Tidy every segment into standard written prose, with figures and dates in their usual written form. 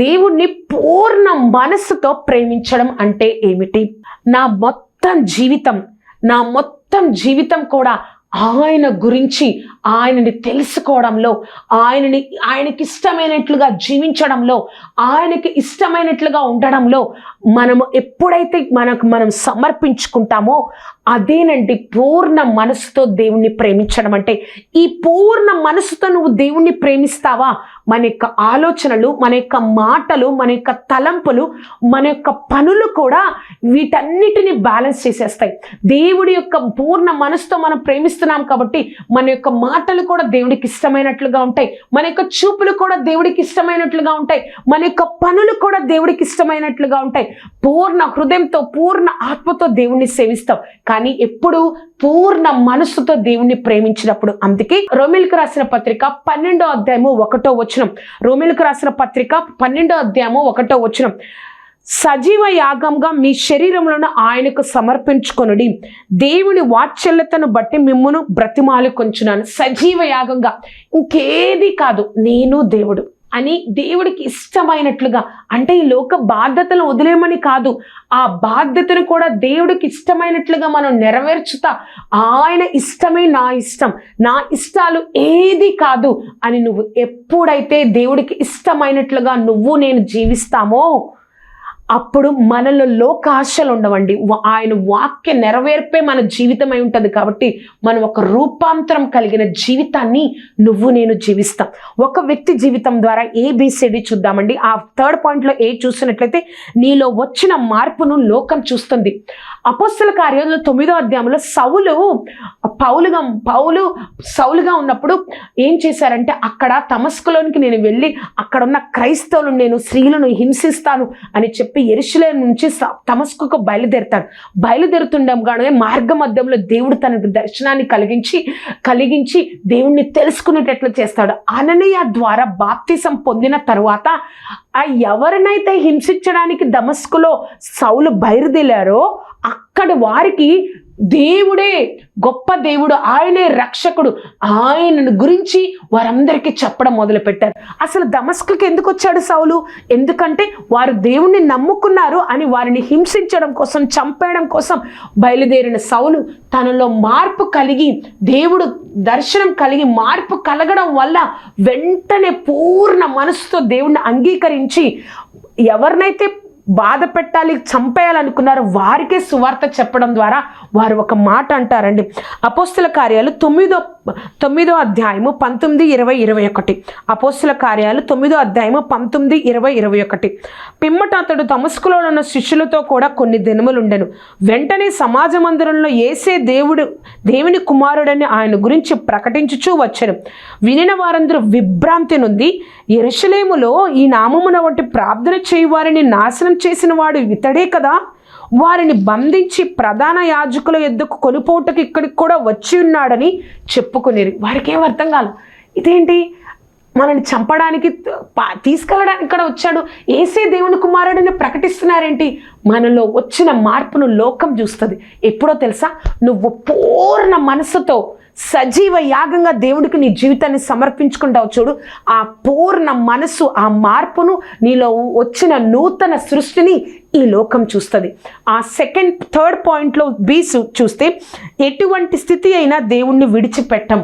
దేవుణ్ణి పూర్ణ మనస్సుతో ప్రేమించడం అంటే ఏమిటి? నా మొత్తం జీవితం కూడా ఆయన గురించి, ఆయనని తెలుసుకోవడంలో, ఆయనకి ఇష్టమైనట్లుగా జీవించడంలో, ఆయనకి ఇష్టమైనట్లుగా ఉండడంలో మనము ఎప్పుడైతే మనం సమర్పించుకుంటామో అదేనండి పూర్ణ మనసుతో దేవుణ్ణి ప్రేమించడం అంటే. ఈ పూర్ణ మనసుతో నువ్వు దేవుణ్ణి ప్రేమిస్తావా? మన యొక్క ఆలోచనలు, మన యొక్క మాటలు, మన యొక్క తలంపులు, మన యొక్క పనులు కూడా వీటన్నిటిని బ్యాలెన్స్ చేసేస్తాయి. దేవుడి యొక్క పూర్ణ మనసుతో మనం ప్రేమిస్తున్నాం కాబట్టి మన యొక్క మాటలు కూడా దేవుడికి ఇష్టమైనట్లుగా ఉంటాయి, మన యొక్క చూపులు కూడా దేవుడికి ఇష్టమైనట్లుగా ఉంటాయి, మన యొక్క పనులు కూడా దేవుడికి ఇష్టమైనట్లుగా ఉంటాయి. పూర్ణ హృదయంతో, పూర్ణ ఆత్మతో దేవుణ్ణి సేవిస్తాం. కానీ ఎప్పుడు పూర్ణ మనస్సుతో దేవుణ్ణి ప్రేమించినప్పుడు. అందుకే రోమీయులకు రాసిన పత్రిక 12వ అధ్యాయము 1వ వచనం, రోమీయులకు రాసిన పత్రిక 12వ అధ్యాయము 1వ వచనం, సజీవ యాగంగా మీ శరీరములను ఆయనకు సమర్పించుకొనుడి, దేవుని వాత్సల్యతను బట్టి మిమ్మును బ్రతిమాలి కొంచున్నాను. సజీవ యాగంగా, ఇంకేది కాదు, నేను దేవుడు అని దేవుడికి ఇష్టమైనట్లుగా. అంటే ఈ లోక బాధ్యతలు వదిలేమని కాదు, ఆ బాధ్యతను కూడా దేవుడికి ఇష్టమైనట్లుగా మనం నెరవేర్చుతా. ఆయన ఇష్టమే నా ఇష్టం, నా ఇష్టాలు ఏది కాదు అని నువ్వు ఎప్పుడైతే దేవుడికి ఇష్టమైనట్లుగా నేను జీవిస్తామో అప్పుడు మనలో లోకాశలు ఉండవండి. ఆయన వాక్య నెరవేర్పే మన జీవితమై ఉంటుంది. కాబట్టి మనం ఒక రూపాంతరం కలిగిన జీవితాన్ని నేను జీవిస్తాం. ఒక వ్యక్తి జీవితం ద్వారా ABCD చూద్దామండి. ఆ 3rd పాయింట్లో A చూసినట్లయితే నీలో వచ్చిన మార్పును లోకం చూస్తుంది. అపోస్తల కార్యాలు 9వ అధ్యాయంలో సౌలుగా ఉన్నప్పుడు ఏం చేశారంటే, అక్కడ దమస్కులోనికి నేను వెళ్ళి అక్కడ ఉన్న క్రైస్తవులను, నేను స్త్రీలను హింసిస్తాను అని చెప్పి యెరూషలేము నుంచి దమస్కుకు బయలుదేరుతుండగానే మార్గ మధ్యంలో దేవుడు తనకు దర్శనాన్ని కలిగించి దేవుణ్ణి తెలుసుకునేటట్లు చేస్తాడు. అననీయ ద్వారా బాప్తిసం పొందిన తరువాత ఎవరినైతే హింసించడానికి దమస్కులో సౌలు బయలుదేరారో అక్కడ వారికి దేవుడే గొప్ప దేవుడు, ఆయనే రక్షకుడు, ఆయనను గురించి వారందరికీ చెప్పడం మొదలుపెట్టారు. అసలు దమస్కుకి ఎందుకు వచ్చాడు సౌలు? ఎందుకంటే వారు దేవుణ్ణి నమ్ముకున్నారు అని వారిని హింసించడం కోసం, చంపేయడం కోసం బయలుదేరిన సౌలు తనలో మార్పు కలిగి, దేవుడు దర్శనం కలిగి మార్పు కలగడం వల్ల వెంటనే పూర్ణ మనసుతో దేవుణ్ణి అంగీకరించి ఎవరినైతే బాధ పెట్టాలి, చంపేయాలనుకున్నారు వారికే సువార్త చెప్పడం ద్వారా వారు ఒక మాట అంటారండి. అపోస్తల కార్యాలు 9వ అధ్యాయము 19, 20, 21. అపోస్తల కార్యాలు 9వ అధ్యాయము 19, 20, 21. పిమ్మట అతడు దమస్కులో ఉన్న శిష్యులతో కూడా కొన్ని దినములుండెను. వెంటనే సమాజ మందిరంలో యేసే దేవుని కుమారుడని ఆయన గురించి ప్రకటించుచూ వచ్చెను. వినిన వారందరూ విభ్రాంతి నొంది, యెరూషలేములో ఈ నామమున వంటి ప్రార్థన చేయు వారిని నాశనం చేసిన వాడు ఇతడే కదా, వారిని బంధించి ప్రధాన యాజకుల యొద్దకు కొనుపోటకు ఇక్కడికి కూడా వచ్చి ఉన్నాడని చెప్పుకునేది. వారికి ఏం అర్థం కాదు, ఇదేంటి మనల్ని చంపడానికి తీసుకెళ్ళడానికి ఇక్కడ వచ్చాడు, యేసే దేవుని కుమారుడిని ప్రకటిస్తున్నారేంటి? మనలో వచ్చిన మార్పును లోకం చూస్తుంది. ఎప్పుడో తెలుసా? నువ్వు పూర్ణ మనసుతో సజీవ యాగంగా దేవుడికి నీ జీవితాన్ని సమర్పించుకుంటావు చూడు, ఆ పూర్ణ మనసు, ఆ మార్పును, నీలో వచ్చిన నూతన సృష్టిని ఈ లోకం చూస్తుంది. ఆ 3rd పాయింట్లో B చూస్తే, ఎటువంటి స్థితి అయినా దేవుణ్ణి విడిచిపెట్టం.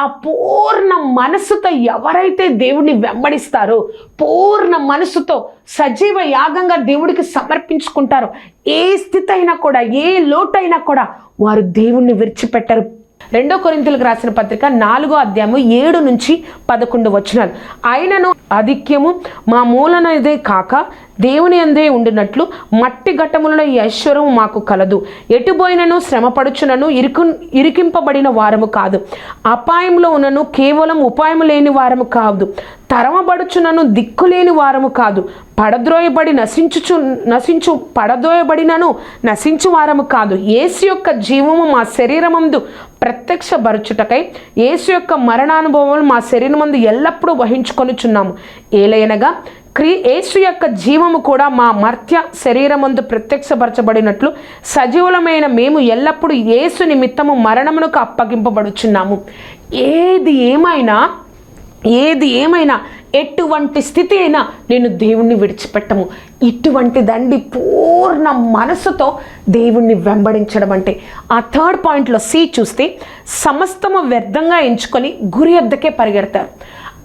ఆ పూర్ణ మనసుతో ఎవరైతే దేవుణ్ణి వెంబడిస్తారో, పూర్ణ మనసుతో సజీవ యాగంగా దేవుడికి సమర్పించుకుంటారో, ఏ స్థితి అయినా కూడా, ఏ లోటైనా కూడా వారు దేవుణ్ణి విడిచిపెట్టరు. 2 కొరింథీయులకు రాసిన పత్రిక 4వ అధ్యాయము 7 నుంచి 11 వచనాలు. ఆయనను ఆధిక్యము మా మూలనదే కాక దేవుని అందే ఉండినట్లు మట్టి ఘట్టములలో ఈ ఐశ్వర్యము మాకు కలదు. ఎటుపోయినను శ్రమపడుచునను ఇరికింపబడిన వారము కాదు, అపాయంలో ఉన్నను కేవలం ఉపాయము లేని వారము కాదు, తరమబడుచునను దిక్కులేని వారము కాదు, పడద్రోయబడినను నశించు వారము కాదు, యేసు యొక్క జీవము మా శరీరమందు ప్రత్యక్షపరచుటకై యేసు యొక్క మరణానుభవములు మా శరీరమందు ఎల్లప్పుడూ వహించుకొనుచున్నాము. ఏలయనగా యేసు యొక్క జీవము కూడా మా మర్త్య శరీరమందు ప్రత్యక్షపరచబడినట్లు సజీవులమైన మేము ఎల్లప్పుడూ యేసు నిమిత్తము మరణమునకు అప్పగింపబడుచున్నాము. ఏది ఏమైనా ఎటువంటి స్థితి అయినా నేను దేవుణ్ణి విడిచిపెట్టము. ఇటువంటిదండి పూర్ణ మనసుతో దేవుణ్ణి వెంబడించడం అంటే. ఆ థర్డ్ పాయింట్లో సి చూస్తే సమస్తము వ్యర్థంగా ఎంచుకొని గురి వద్దకే పరిగెడతారు.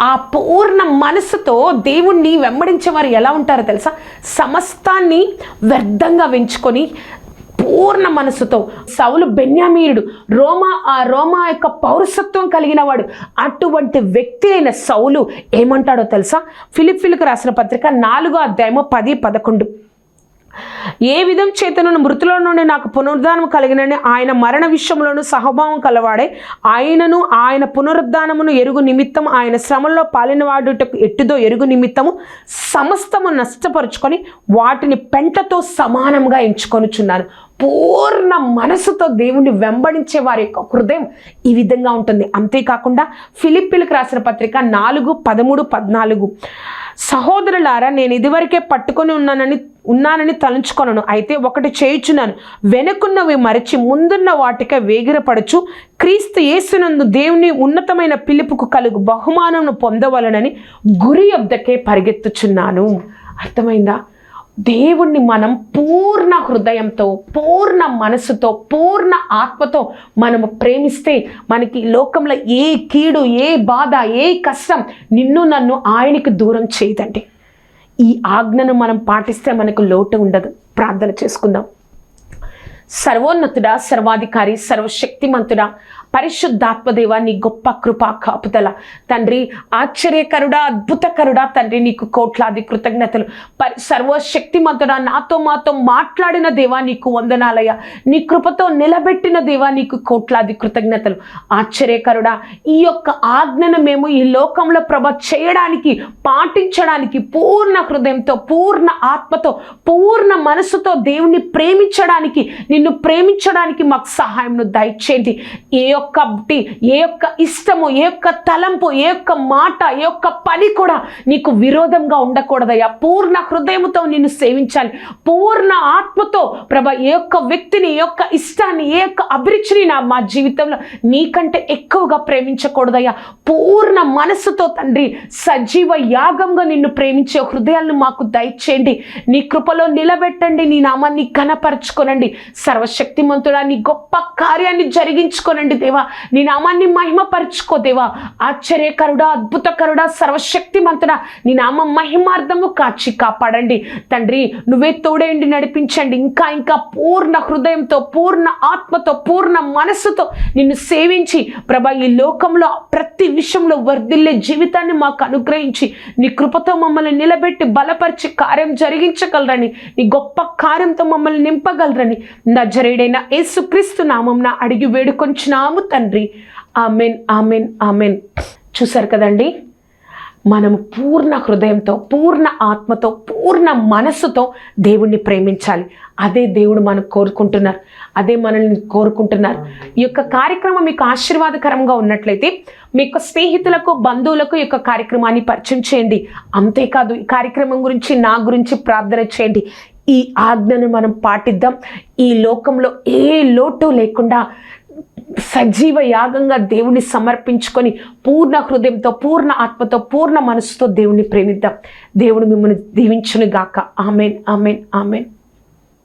ఆ పూర్ణ మనసుతో దేవుణ్ణి వెంబడించే వారు ఎలా ఉంటారో తెలుసా? సమస్తాన్ని వ్యర్థంగా వెంచుకొని పూర్ణ మనసుతో. సౌలు బెన్యామీనుడు, రోమా యొక్క పౌరసత్వం కలిగిన వాడు. అటువంటి వ్యక్తి అయిన సౌలు ఏమంటాడో తెలుసా? ఫిలిప్పీలకు రాసిన పత్రిక 4వ అధ్యాయము 10-11. ఏ విధం చేతను మృతుల నుండి నాకు పునరుద్ధానం కలిగినని ఆయన మరణ విషయంలోనూ సహభావం కలవాడే, ఆయనను ఆయన పునరుద్ధానమును ఎరుగు నిమిత్తం, ఆయన శ్రమల్లో పాలినవాడుటకు ఎట్టుదో ఎరుగు నిమిత్తము సమస్తము నష్టపరుచుకొని వాటిని పెంటతో సమానంగా ఎంచుకొనుచున్నాను. పూర్ణ మనసుతో దేవుణ్ణి వెంబడించే వారి యొక్క హృదయం ఈ విధంగా ఉంటుంది. అంతేకాకుండా ఫిలిప్పీలకు రాసిన పత్రిక 4:13-14, సహోదరులారా, నేను ఇదివరకే పట్టుకొని ఉన్నానని తలంచుకొనను. అయితే ఒకటి చేయుచున్నాను, వెనుకున్నవి మరచి ముందున్న వాటికే వేగిరపడుచు క్రీస్తు యేసునందు దేవుని ఉన్నతమైన పిలుపుకు కలుగు బహుమానమును పొందవలనని గురి యొద్దకే పరిగెత్తుచున్నాను. అర్థమైందా? దేవుణ్ణి మనం పూర్ణ హృదయంతో, పూర్ణ మనసుతో, పూర్ణ ఆత్మతో మనము ప్రేమిస్తే మనకి లోకంలో ఏ కీడు, ఏ బాధ, ఏ కష్టం నిన్ను నన్ను ఆయనకి దూరం చేయదండి. ఈ ఆజ్ఞను మనం పాటిస్తే మనకు లోటు ఉండదు. ప్రార్థన చేసుకుందాం. సర్వోన్నతుడా, సర్వాధికారి, సర్వశక్తిమంతుడా, పరిశుద్ధాత్మదేవ, నీ గొప్ప కృపా కాపుదల తండ్రి, ఆశ్చర్యకరుడా, అద్భుతకరుడా తండ్రి, నీకు కోట్లాది కృతజ్ఞతలు. సర్వశక్తిమంతుడా, నాతో మాతో మాట్లాడిన దేవా నీకు వందనాలయ్యా. నీ కృపతో నిలబెట్టిన దేవా నీకు కోట్లాది కృతజ్ఞతలు. ఆశ్చర్యకరుడా, ఈ యొక్క ఆజ్ఞను మేము ఈ లోకంలో చేయడానికి, పాటించడానికి పూర్ణ హృదయంతో, పూర్ణ ఆత్మతో, పూర్ణ మనసుతో దేవుణ్ణి ప్రేమించడానికి, నిన్ను ప్రేమించడానికి మాకు సహాయంను దయచేయండి. ఏ యొక్క ఇష్టము, ఏ యొక్క తలంపు, ఏ యొక్క మాట, ఏ యొక్క పని కూడా నీకు విరోధంగా ఉండకూడదయ్యా. పూర్ణ హృదయంతో నిన్ను సేవించాలి. పూర్ణ ఆత్మతో ప్రభా ఏ యొక్క వ్యక్తిని, ఏ యొక్క ఇష్టాన్ని, ఏ యొక్క అభిరుచిని మా జీవితంలో నీకంటే ఎక్కువగా ప్రేమించకూడదయ్యా. పూర్ణ మనసుతో తండ్రి సజీవ యాగంగా నిన్ను ప్రేమించే హృదయాలను మాకు దయచేయండి. నీ కృపలో నిలబెట్టండి. నీ నామాన్ని ఘనపరచుకోనండి. సర్వశక్తిమంతుడా, నీ గొప్ప కార్యాన్ని జరిగించుకోనండి దేవా. నీ నామాన్ని మహిమపరచుకో దేవా. ఆశ్చర్యకరుడా, అద్భుతకరుడా, సర్వశక్తిమంతుడా, నీ నామ మహిమార్థము కాచి కాపాడండి తండ్రి. నువ్వే తోడేండి, నడిపించండి. ఇంకా ఇంకా పూర్ణ హృదయంతో, పూర్ణ ఆత్మతో, పూర్ణ మనస్సుతో నిన్ను సేవించి ప్రభా ఈ లోకంలో ప్రతి విషయంలో వర్ధిల్లే జీవితాన్ని మాకు అనుగ్రహించి నీ కృపతో మమ్మల్ని నిలబెట్టి బలపరిచి కార్యం జరిగించగలరని, నీ గొప్ప కార్యంతో మమ్మల్ని నింపగలరని నజరేయుడైన యేసుక్రీస్తు నామమున అడిగి వేడుకొంచున్నాము తండ్రి. Amen, amen, amen. చూశారు కదండి, మనము పూర్ణ హృదయంతో, పూర్ణ ఆత్మతో, పూర్ణ మనస్సుతో దేవుణ్ణి ప్రేమించాలి. అదే దేవుడు మనకు కోరుకుంటున్నారు, అదే మనల్ని కోరుకుంటున్నారు. ఈ యొక్క కార్యక్రమం మీకు ఆశీర్వాదకరంగా ఉన్నట్లయితే మీ యొక్క స్నేహితులకు, బంధువులకు ఈ యొక్క కార్యక్రమాన్ని పరిచయం చేయండి. అంతేకాదు ఈ కార్యక్రమం గురించి, నా గురించి ప్రార్థన చేయండి. ఈ ఆజ్ఞను మనం పాటిద్దాం. ఈ లోకంలో ఏ లోటు లేకుండా సజీవ యాగంగా దేవుని సమర్పించుకొని పూర్ణ హృదయంతో, పూర్ణ ఆత్మతో, పూర్ణ మనసుతో దేవుని ప్రేమిద్దాం. దేవుడు మిమ్మల్ని దీవించును గాక. Amen, amen, amen.